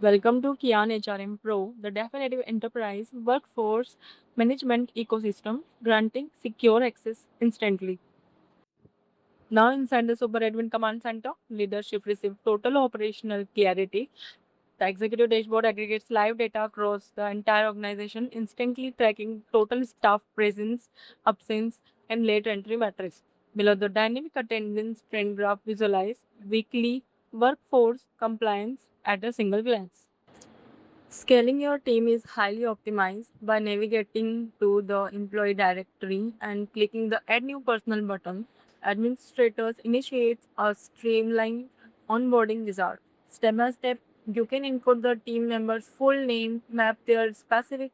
Welcome to Kian HRM Pro, the definitive enterprise workforce management ecosystem, granting secure access instantly. Now, inside the Super Admin Command Center, leadership receives total operational clarity. The executive dashboard aggregates live data across the entire organization, instantly tracking total staff presence, absence, and late entry metrics. Below the dynamic attendance trend graph visualize weekly workforce compliance at a single glance. Scaling your team is highly optimized by navigating to the employee directory and clicking the Add New Personal button. Administrators initiate a streamlined onboarding wizard. Step by step, you can input the team member's full name, map their specific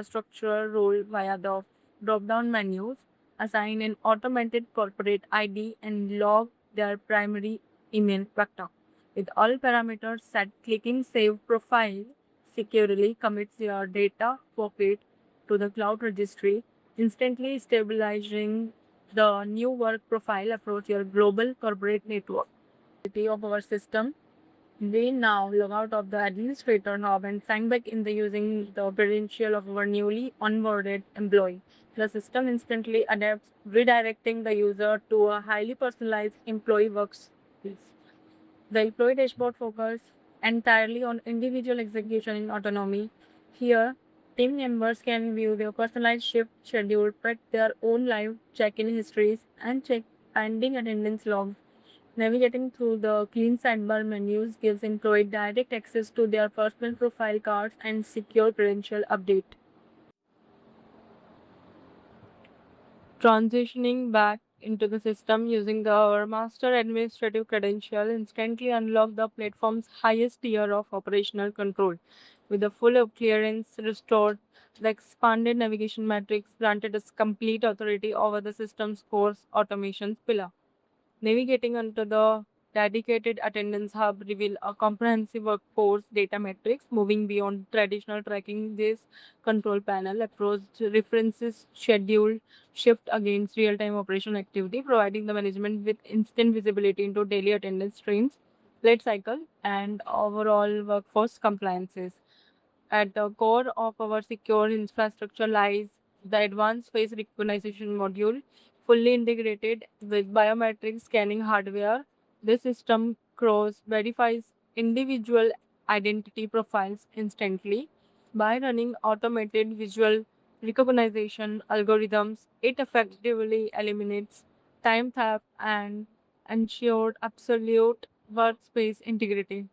structural role via the drop-down menus, assign an automated corporate ID, and log their primary email vector. With all parameters set, clicking Save Profile securely commits your data pocket to the cloud registry, instantly stabilizing the new work profile across your global corporate network. Of our system, we now log out of the administrator hub and sign back in the using the credential of our newly onboarded employee. The system instantly adapts, redirecting the user to a highly personalized employee workspace. The employee dashboard focuses entirely on individual execution and autonomy. Here, team members can view their personalized shift schedule, track their own live check-in histories, and check pending attendance logs. Navigating through the clean sidebar menus gives employee direct access to their personal profile cards and secure credential update. Transitioning back into the system using our master administrative credential instantly unlock the platform's highest tier of operational control. With the full clearance restored, the expanded navigation matrix granted us complete authority over the system's core automation pillar. Navigating onto the dedicated attendance hub reveal a comprehensive workforce data matrix moving beyond traditional tracking. This control panel approach references schedule shift against real-time operational activity, providing the management with instant visibility into daily attendance trends, late cycle, and overall workforce compliances. At the core of our secure infrastructure lies the advanced face recognition module, fully integrated with biometric scanning hardware. This system cross verifies individual identity profiles instantly by running automated visual recognition algorithms. It effectively eliminates time theft and ensured absolute workspace integrity.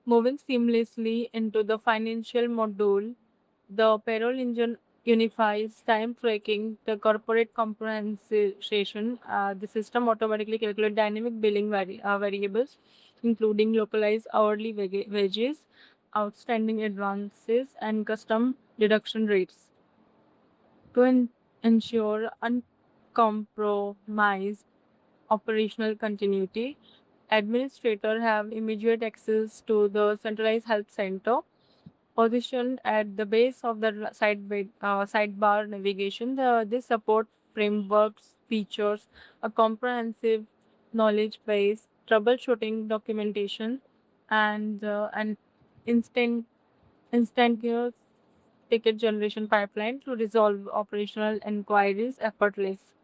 Moving seamlessly into the financial module, the payroll engine unifies time tracking, the corporate compensation. The system automatically calculates dynamic billing variables, including localized hourly wages, outstanding advances, and custom deduction rates to ensure uncompromised operational continuity. Administrators have immediate access to the centralized health center positioned at the base of the sidebar navigation. This support frameworks features a comprehensive knowledge base, troubleshooting documentation, and an instant instantaneous ticket generation pipeline to resolve operational inquiries effortless.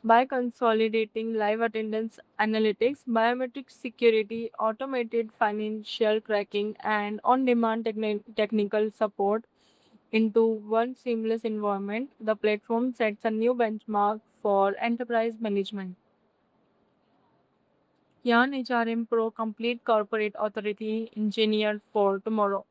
By consolidating live attendance analytics, biometric security, automated financial tracking, and on demand technical support into one seamless environment, the platform sets a new benchmark for enterprise management. Yan HRM Pro Complete Corporate Authority engineered for tomorrow.